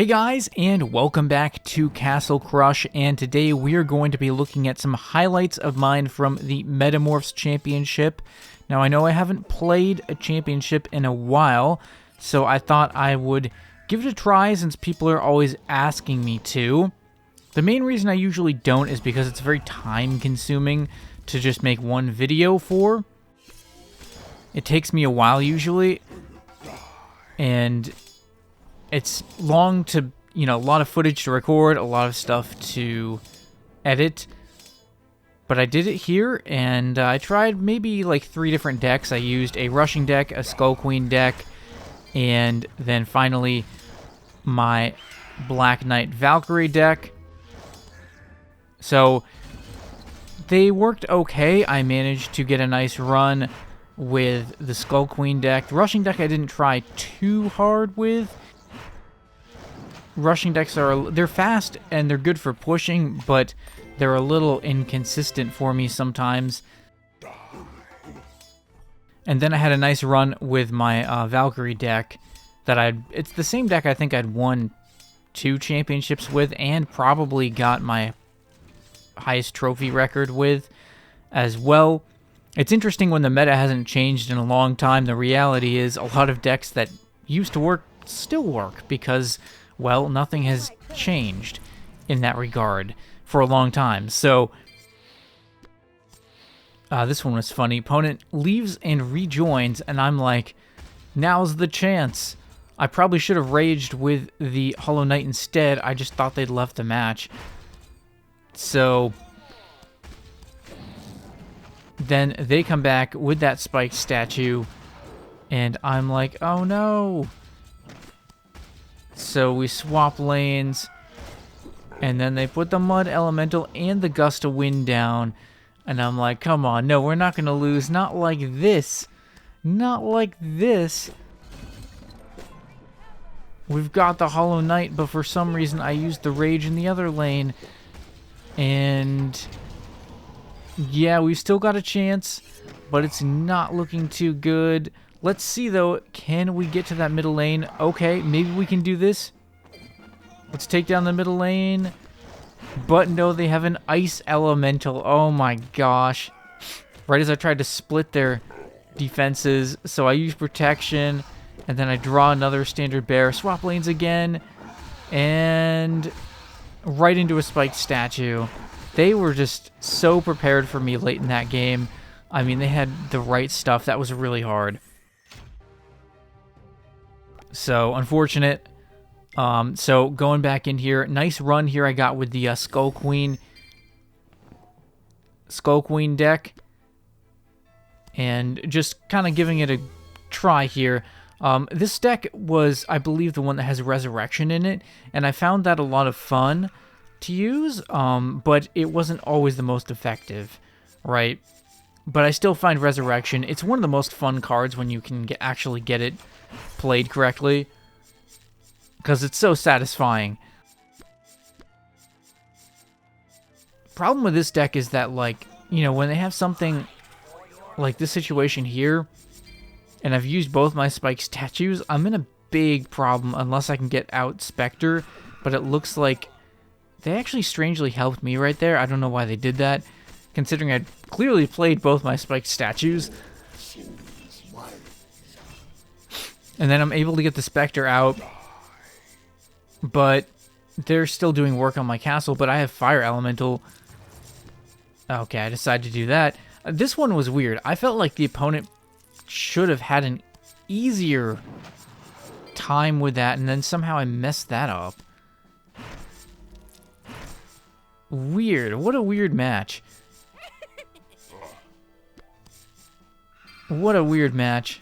Hey guys, and welcome back to Castle Crush, and today we are going to be looking at some highlights of mine from the Metamorphs Championship. Now I know I haven't played a championship in a while, so I thought I would give it a try since people are always asking me to. The main reason I usually don't is because it's very time consuming to just make one video for. It takes me a while usually, and it's long to, a lot of footage to record, a lot of stuff to edit. But I did it here, and I tried maybe like 3 different decks. I used a rushing deck, a Skull Queen deck, and then finally my Black Knight Valkyrie deck. So they worked okay. I managed to get a nice run with the Skull Queen deck. The rushing deck I didn't try too hard with. Rushing decks they're fast and they're good for pushing, but they're a little inconsistent for me sometimes. And then I had a nice run with my Valkyrie deck it's the same deck I think I'd won 2 championships with and probably got my highest trophy record with as well. It's interesting when the meta hasn't changed in a long time. The reality is a lot of decks that used to work still work because, well, nothing has changed in that regard for a long time. So, this one was funny. Opponent leaves and rejoins, and I'm like, now's the chance. I probably should have raged with the Hollow Knight instead. I just thought they'd left the match. So then they come back with that spiked statue, and I'm like, oh no. So we swap lanes, and then they put the Mud Elemental and the Gust of Wind down, and I'm like, come on, no, we're not going to lose, not like this, not like this. We've got the Hollow Knight, but for some reason I used the Rage in the other lane, and yeah, we've still got a chance, but it's not looking too good. Let's see, though, can we get to that middle lane? Okay, maybe we can do this. Let's take down the middle lane. But no, they have an Ice Elemental. Oh my gosh. Right as I tried to split their defenses. So I use Protection, and then I draw another Standard Bear. Swap lanes again. And right into a Spiked Statue. They were just so prepared for me late in that game. I mean, they had the right stuff. That was really hard. So, unfortunate. So, going back in here. Nice run here I got with the Skull Queen deck. And just kind of giving it a try here. This deck was, I believe, the one that has Resurrection in it. And I found that a lot of fun to use. But it wasn't always the most effective, right? But I still find Resurrection, it's one of the most fun cards when you can actually get it played correctly, because it's so satisfying. Problem with this deck is that, like, when they have something like this situation here, and I've used both my Spike Statues, I'm in a big problem unless I can get out Spectre, but it looks like they actually strangely helped me right there. I don't know why they did that, considering I'd clearly played both my Spike Statues. And then I'm able to get the Spectre out, but they're still doing work on my castle, but I have Fire Elemental. Okay, I decided to do that. This one was weird. I felt like the opponent should have had an easier time with that, and then somehow I messed that up. Weird. What a weird match. What a weird match.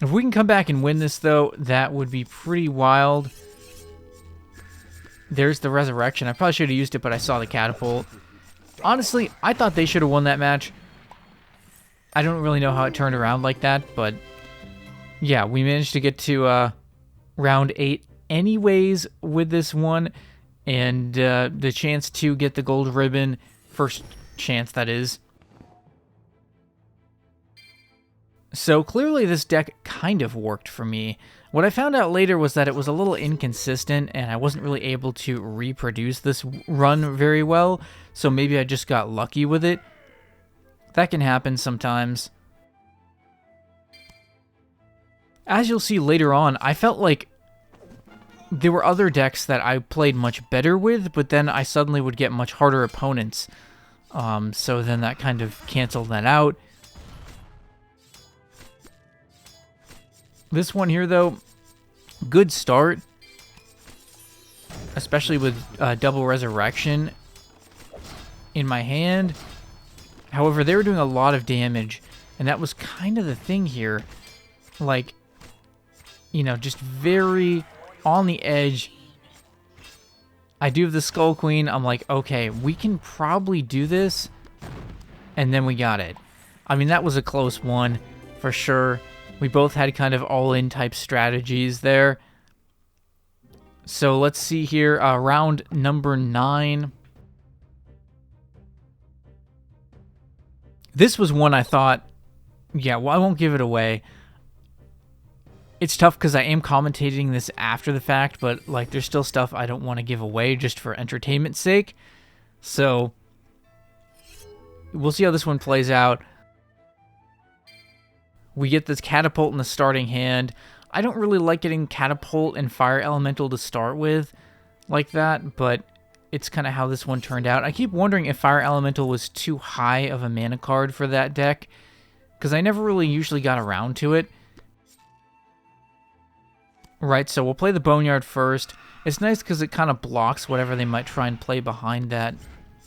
If we can come back and win this, though, that would be pretty wild. There's the Resurrection. I probably should have used it, but I saw the Catapult. Honestly, I thought they should have won that match. I don't really know how it turned around like that, but yeah, we managed to get to round 8 anyways with this one, and the chance to get the gold ribbon, first chance that is. So clearly this deck kind of worked for me. What I found out later was that it was a little inconsistent and I wasn't really able to reproduce this run very well, so maybe I just got lucky with it. That can happen sometimes. As you'll see later on, I felt like there were other decks that I played much better with, but then I suddenly would get much harder opponents. So then that kind of canceled that out. This one here, though, good start. Especially with double resurrection in my hand. However, they were doing a lot of damage, and that was kind of the thing here. Like, you know, just very on the edge. I do have the Skull Queen. I'm like, okay, we can probably do this. And then we got it. I mean, that was a close one for sure. We both had kind of all-in type strategies there. So let's see here, round number 9. This was one I thought, yeah, well, I won't give it away. It's tough because I am commentating this after the fact, but like there's still stuff I don't want to give away just for entertainment's sake. So we'll see how this one plays out. We get this Catapult in the starting hand. I don't really like getting Catapult and Fire Elemental to start with like that, but it's kind of how this one turned out. I keep wondering if Fire Elemental was too high of a mana card for that deck, because I never really usually got around to it. Right, so we'll play the Boneyard first. It's nice because it kind of blocks whatever they might try and play behind that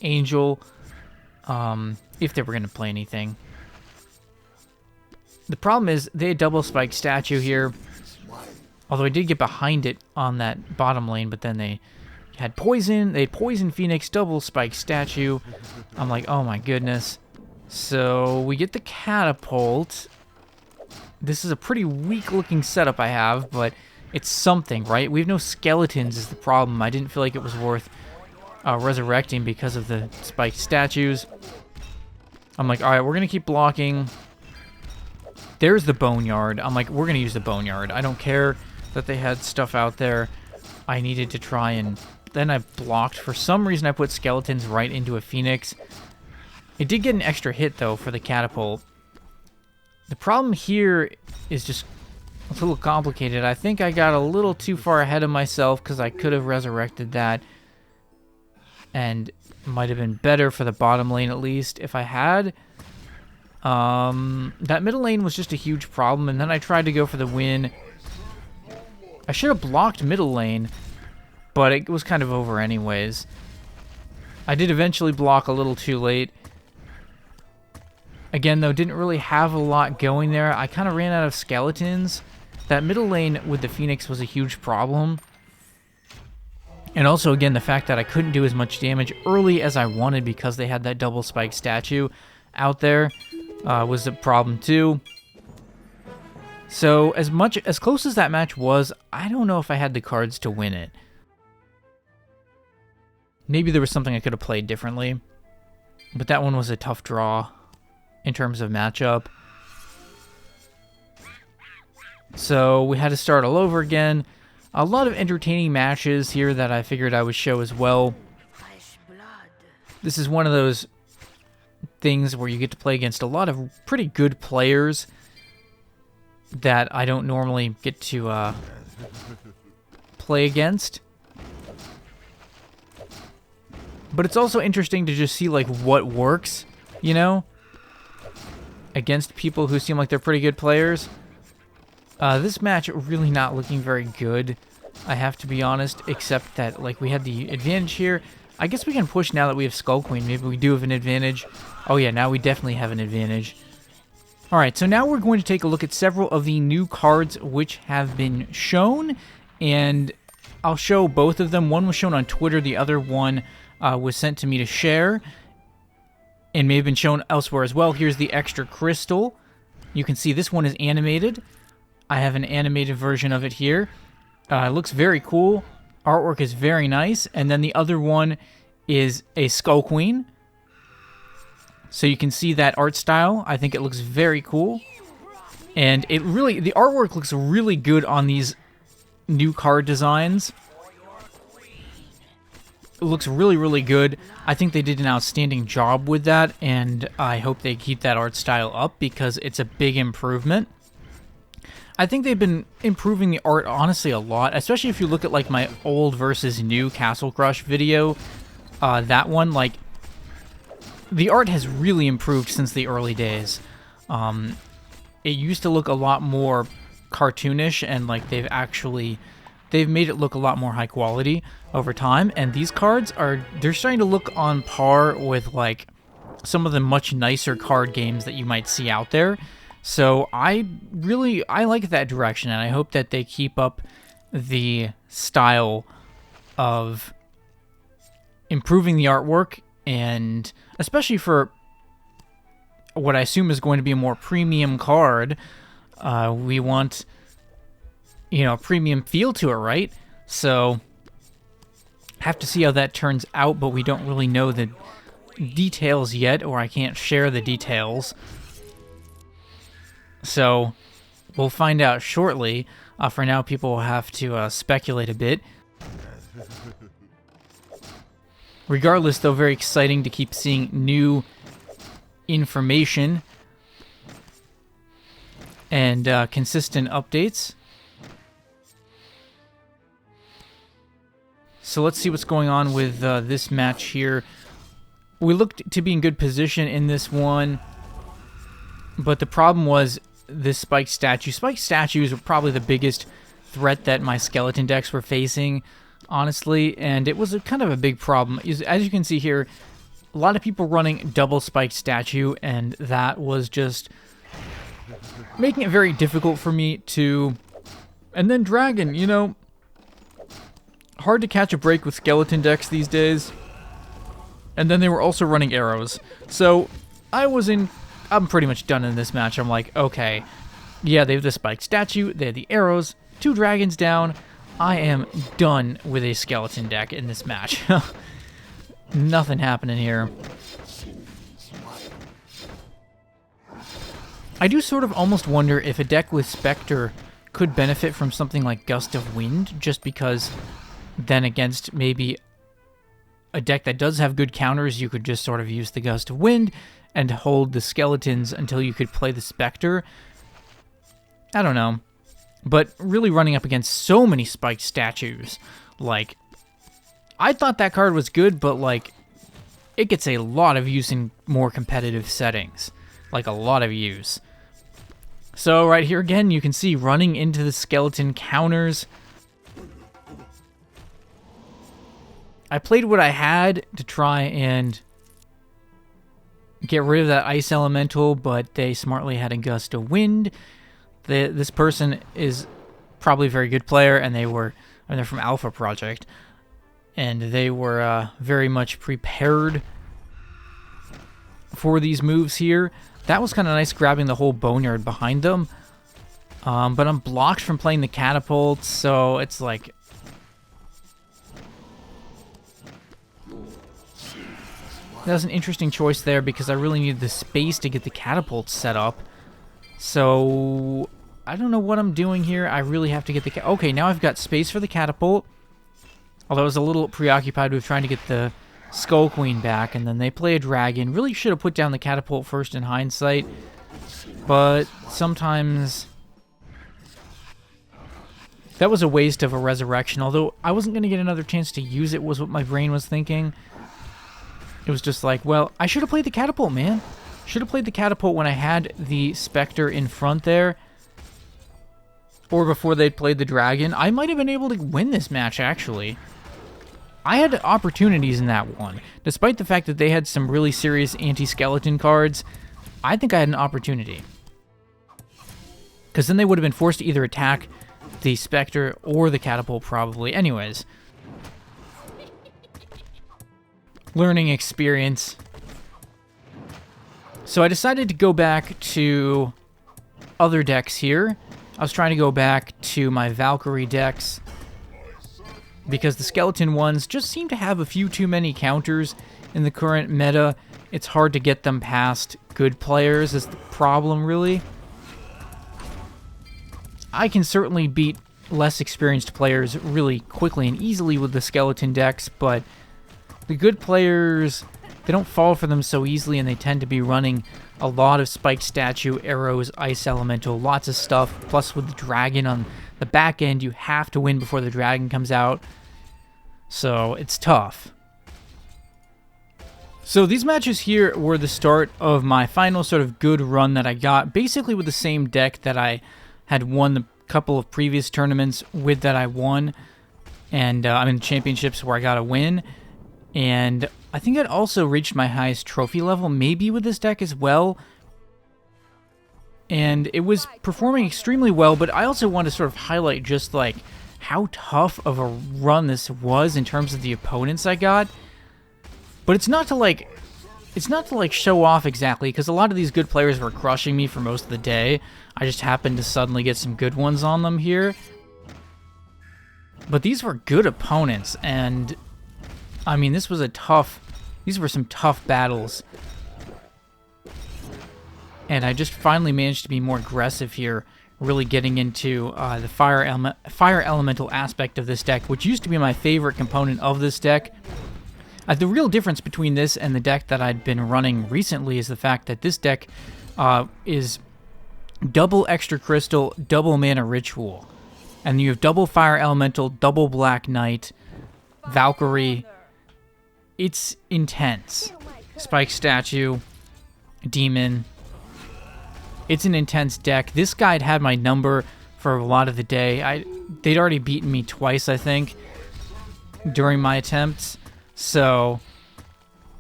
Angel, if they were going to play anything. The problem is they had double spike statue here, although I did get behind it on that bottom lane, but then they had poison. They had poison Phoenix, double spike statue. I'm like, oh my goodness. So we get the Catapult. This is a pretty weak looking setup I have, but it's something, right? We have no skeletons is the problem. I didn't feel like it was worth resurrecting because of the spiked statues. I'm like, all right, we're going to keep blocking. There's the Boneyard. I'm like, we're going to use the Boneyard. I don't care that they had stuff out there. I needed to try and... Then I blocked. For some reason, I put skeletons right into a Phoenix. It did get an extra hit, though, for the Catapult. The problem here is just a little complicated. I think I got a little too far ahead of myself because I could have resurrected that. And it might have been better for the bottom lane, at least, if I had. That middle lane was just a huge problem, and then I tried to go for the win. I should have blocked middle lane, but it was kind of over anyways. I did eventually block a little too late. Again, though, didn't really have a lot going there. I kind of ran out of skeletons. That middle lane with the Phoenix was a huge problem. And also, again, the fact that I couldn't do as much damage early as I wanted because they had that double spike statue out there was a problem too. So as close as that match was, I don't know if I had the cards to win it. Maybe there was something I could have played differently, but that one was a tough draw in terms of matchup. So we had to start all over again. A lot of entertaining matches here that I figured I would show as well. This is one of those things where you get to play against a lot of pretty good players that I don't normally get to play against. But it's also interesting to just see like what works, you know, against people who seem like they're pretty good players. This match really not looking very good, I have to be honest, except that like we had the advantage here. I guess we can push now that we have Skull Queen. Maybe we do have an advantage. Oh yeah, now we definitely have an advantage. Alright, so now we're going to take a look at several of the new cards which have been shown, and I'll show both of them. One was shown on Twitter, the other one was sent to me to share, and may have been shown elsewhere as well. Here's the extra crystal. You can see this one is animated. I have an animated version of it here. It looks very cool. Artwork is very nice. And then the other one is a Skull Queen. So you can see that art style. I think it looks very cool. And the artwork looks really good on these new card designs. It looks really, really good. I think they did an outstanding job with that, and I hope they keep that art style up because it's a big improvement. I think they've been improving the art, honestly, a lot, especially if you look at, like, my old versus new Castle Crush video. That one, like, the art has really improved since the early days. It used to look a lot more cartoonish, and, like, they've made it look a lot more high quality over time, and these cards they're starting to look on par with, like, some of the much nicer card games that you might see out there. So I like that direction, and I hope that they keep up the style of improving the artwork, and especially for what I assume is going to be a more premium card. We want, a premium feel to it, right? So have to see how that turns out, but we don't really know the details yet, or I can't share the details. So we'll find out shortly. For now, people will have to speculate a bit. Regardless, though, very exciting to keep seeing new information and consistent updates. So let's see what's going on with this match here. We looked to be in good position in this one, but the problem was this spiked statue. Spiked statues were probably the biggest threat that my skeleton decks were facing, honestly, and it was kind of a big problem. As you can see here, a lot of people running double spiked statue, and that was just making it very difficult for me to... And then dragon, hard to catch a break with skeleton decks these days. And then they were also running arrows. So I'm pretty much done in this match. I'm like, okay, yeah, they have the spiked statue, they have the arrows, 2 dragons down. I am done with a skeleton deck in this match. Nothing happening here. I do sort of almost wonder if a deck with Spectre could benefit from something like Gust of Wind, just because then against maybe a deck that does have good counters, you could just sort of use the Gust of Wind and hold the skeletons until you could play the Spectre. I don't know. But really running up against so many spiked statues, like, I thought that card was good, but, like, it gets a lot of use in more competitive settings. Like, a lot of use. So right here again, you can see running into the skeleton counters. I played what I had to try and get rid of that ice elemental, but they smartly had a Gust of Wind. This person is probably a very good player, and they're from Alpha Project, and they were very much prepared for these moves here. That was kind of nice, grabbing the whole boneyard behind them, but I'm blocked from playing the catapult, so it's like... That was an interesting choice there, because I really needed the space to get the catapult set up. So I don't know what I'm doing here. I really have to get the... Okay, now I've got space for the catapult. Although I was a little preoccupied with trying to get the Skull Queen back, and then they play a dragon. Really should have put down the catapult first in hindsight. But sometimes... That was a waste of a resurrection, although I wasn't going to get another chance to use it, was what my brain was thinking. It was just like, well, I should have played the catapult, man. Should have played the catapult when I had the Spectre in front there. Or before they'd played the dragon. I might have been able to win this match, actually. I had opportunities in that one. Despite the fact that they had some really serious anti-skeleton cards, I think I had an opportunity. Because then they would have been forced to either attack the Spectre or the catapult, probably. Anyways. Learning experience. So I decided to go back to other decks here. I was trying to go back to my Valkyrie decks because the skeleton ones just seem to have a few too many counters in the current meta. It's hard to get them past good players is the problem, really. I can certainly beat less experienced players really quickly and easily with the skeleton decks, but the good players, they don't fall for them so easily, and they tend to be running a lot of spiked statue, arrows, ice elemental, lots of stuff. Plus with the dragon on the back end, you have to win before the dragon comes out. So it's tough. So these matches here were the start of my final sort of good run that I got, basically with the same deck that I had won the couple of previous tournaments with that I won. And I'm in championships where I got a win. And I think I'd also reached my highest trophy level, maybe with this deck as well. And it was performing extremely well, but I also want to sort of highlight just like how tough of a run this was in terms of the opponents I got. But it's not to like show off exactly, because a lot of these good players were crushing me for most of the day. I just happened to suddenly get some good ones on them here. But these were good opponents, and I mean, these were some tough battles. And I just finally managed to be more aggressive here, really getting into the fire elemental aspect of this deck, which used to be my favorite component of this deck. The real difference between this and the deck that I'd been running recently is the fact that this deck is double extra crystal, double mana ritual. And you have double fire elemental, double black knight, Valkyrie. It's intense. Spike statue, demon. It's an intense deck. This guy had my number for a lot of the day. They'd already beaten me twice, I think, during my attempts. So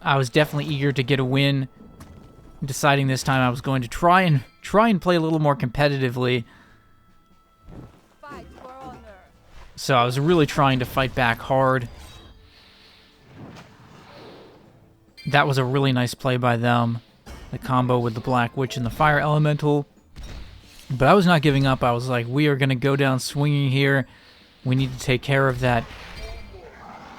I was definitely eager to get a win, deciding this time I was going to try and play a little more competitively. So I was really trying to fight back hard. That was a really nice play by them, the combo with the Black Witch and the Fire Elemental. But I was not giving up. I was like, we are going to go down swinging here. We need to take care of that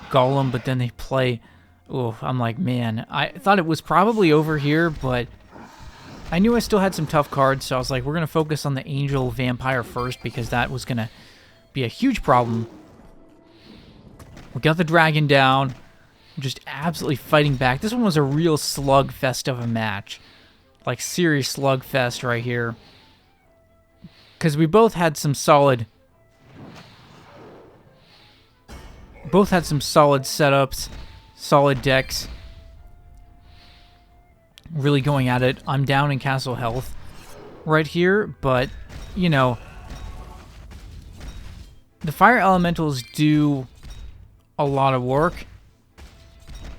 Golem, but then they play. Oh, I'm like, man, I thought it was probably over here, but I knew I still had some tough cards, so I was like, we're going to focus on the Angel Vampire first, because that was going to be a huge problem. We got the dragon down, just absolutely fighting back. This one was a real slugfest of a match, like serious slugfest right here, because we both had some solid setups, solid decks, really going at it. I'm down in castle health right here, but, you know, the fire elementals do a lot of work,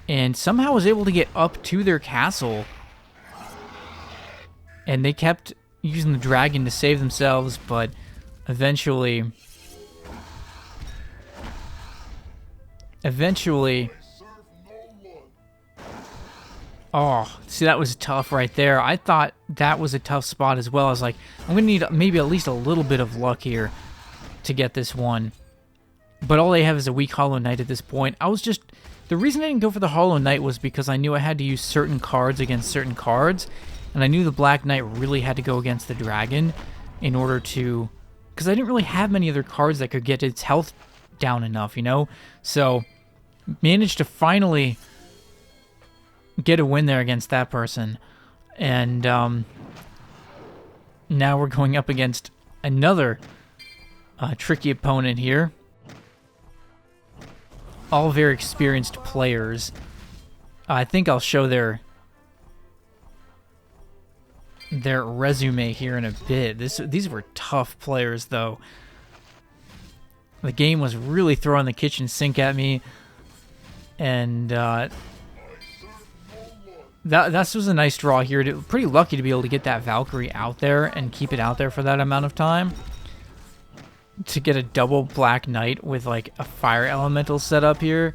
and somehow was able to get up to their castle, and they kept using the dragon to save themselves, but eventually, oh, see, that was tough right there. I thought that was a tough spot as well. I was like, I'm going to need maybe at least a little bit of luck here to get this one. But all they have is a weak Hollow Knight at this point. The reason I didn't go for the Hollow Knight was because I knew I had to use certain cards against certain cards, and I knew the Black Knight really had to go against the dragon in order to, because I didn't really have many other cards that could get its health down enough, you know? So, managed to finally get a win there against that person. And now we're going up against another tricky opponent here. All very experienced players. I think I'll show their resume here in a bit. These were tough players, though. The game was really throwing the kitchen sink at me, and that was a nice draw here. Pretty lucky to be able to get that Valkyrie out there and keep it out there for that amount of time. To get a double Black Knight with like a fire elemental set up here.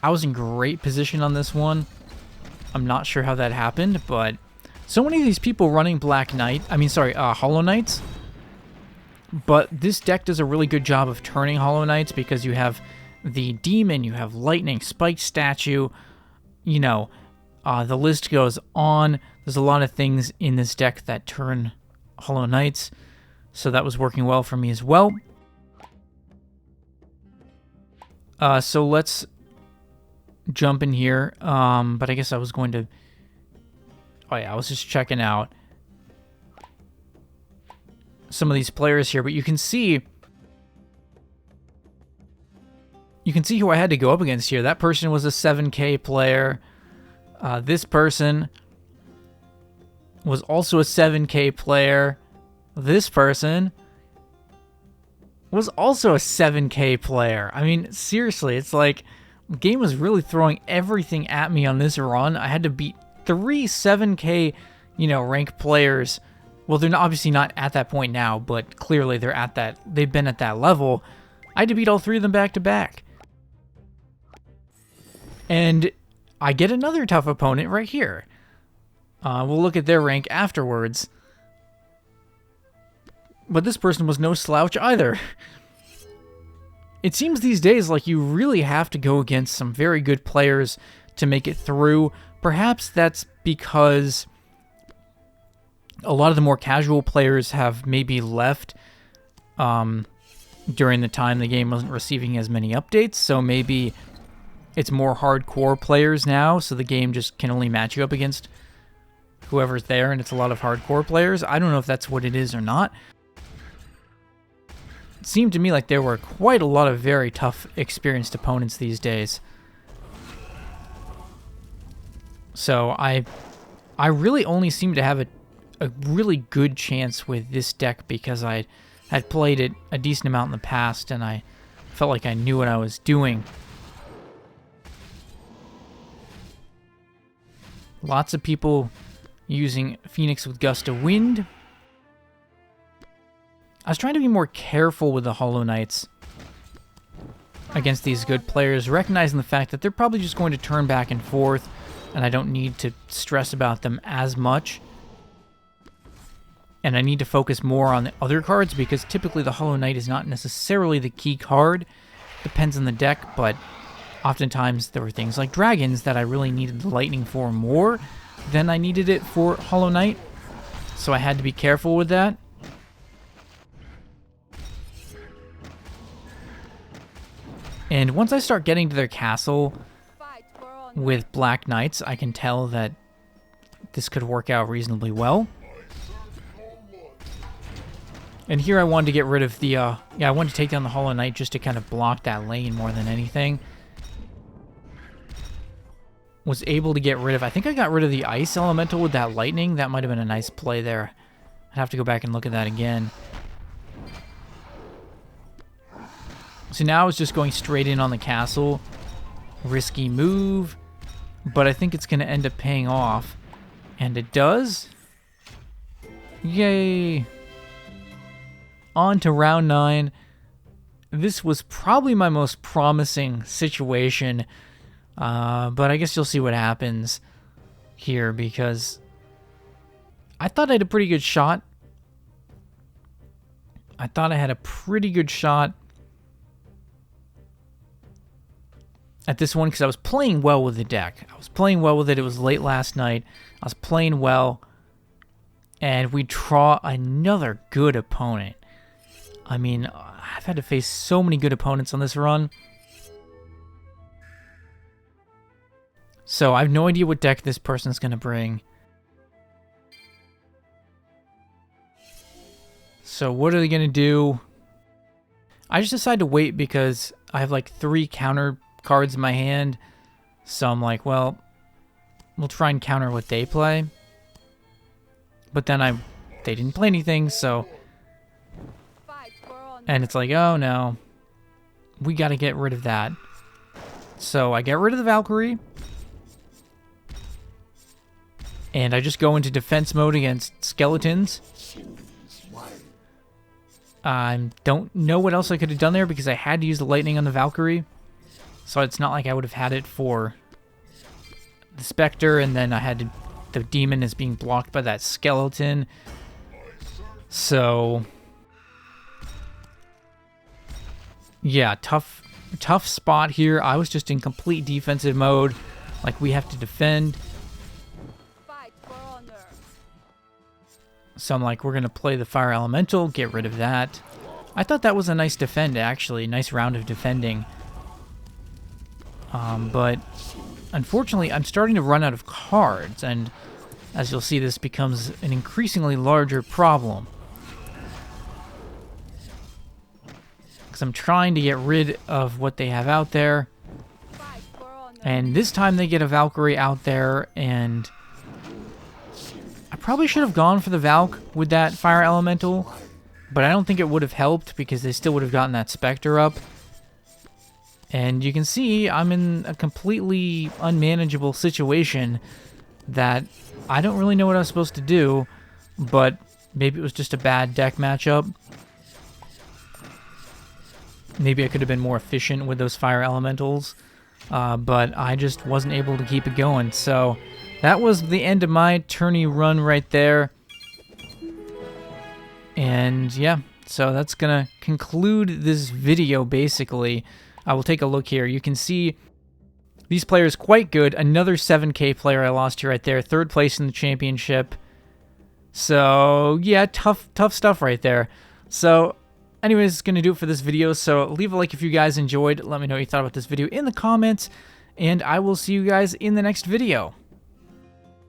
I was in great position on this one. I'm not sure how that happened, but so many of these people running Hollow Knights. But this deck does a really good job of turning Hollow Knights, because you have the demon, you have lightning, spike statue, you know, the list goes on. There's a lot of things in this deck that turn Hollow Knights. So that was working well for me as well. So let's jump in here. But I guess I was going to... Oh yeah, I was just checking out some of these players here, but you can see who I had to go up against here. That person was a 7K player. This person was also a 7K player. This person was also a 7K player. I mean, seriously, it's like the game was really throwing everything at me on this run. I had to beat 3 7K, rank players. Well, they're obviously not at that point now, but clearly they've been at that level. I had to beat all 3 of them back to back. And I get another tough opponent right here. We'll look at their rank afterwards. But this person was no slouch either. It seems these days like you really have to go against some very good players to make it through. Perhaps that's because a lot of the more casual players have maybe left during the time the game wasn't receiving as many updates, so maybe it's more hardcore players now, so the game just can only match you up against whoever's there, and it's a lot of hardcore players. I don't know if that's what it is or not. It seemed to me like there were quite a lot of very tough, experienced opponents these days. So I really only seem to have a really good chance with this deck because I had played it a decent amount in the past and I felt like I knew what I was doing. Lots of people using Phoenix with Gust of Wind. I was trying to be more careful with the Hollow Knights against these good players, recognizing the fact that they're probably just going to turn back and forth and I don't need to stress about them as much. And I need to focus more on the other cards because typically the Hollow Knight is not necessarily the key card. Depends on the deck, but oftentimes there were things like dragons that I really needed the lightning for more than I needed it for Hollow Knight. So I had to be careful with that. And once I start getting to their castle with Black Knights, I can tell that this could work out reasonably well. And here I wanted to get rid of the, I wanted to take down the Hollow Knight just to kind of block that lane more than anything. Was able to get rid of, I think I got rid of the Ice Elemental with that Lightning. That might have been a nice play there. I'd have to go back and look at that again. So now I was just going straight in on the castle. Risky move, but I think it's going to end up paying off. And it does. Yay! On to round 9. This was probably my most promising situation, but I guess you'll see what happens here because I thought I had a pretty good shot. I thought I had a pretty good shot at this one because I was playing well with the deck. I was playing well with it. It was late last night. I was playing well, and we draw another good opponent. I mean, I've had to face so many good opponents on this run. So I have no idea what deck this person's going to bring. So what are they going to do? I just decided to wait because I have like 3 counter cards in my hand. So I'm like, well, we'll try and counter what they play. But then they didn't play anything, so... And it's like, oh no, we got to get rid of that. So I get rid of the Valkyrie. And I just go into defense mode against skeletons. I don't know what else I could have done there because I had to use the lightning on the Valkyrie. So it's not like I would have had it for the Spectre, and then I had the demon is being blocked by that skeleton. So... yeah, tough spot here. I was just in complete defensive mode. Like, we have to defend. So I'm like, we're going to play the Fire Elemental, get rid of that. I thought that was a nice defend, actually. Nice round of defending. But unfortunately, I'm starting to run out of cards, and as you'll see, this becomes an increasingly larger problem. Because I'm trying to get rid of what they have out there. And this time they get a Valkyrie out there, and I probably should have gone for the Valk with that Fire Elemental, but I don't think it would have helped because they still would have gotten that Spectre up. And you can see I'm in a completely unmanageable situation that I don't really know what I was supposed to do, but maybe it was just a bad deck matchup. Maybe I could have been more efficient with those Fire Elementals, but I just wasn't able to keep it going. So that was the end of my tourney run right there. And yeah, so that's going to conclude this video basically. I will take a look here. You can see these players quite good. Another 7K player I lost here right there. 3rd place in the championship. So yeah, tough stuff right there. So anyways, it's going to do it for this video. So leave a like if you guys enjoyed. Let me know what you thought about this video in the comments. And I will see you guys in the next video.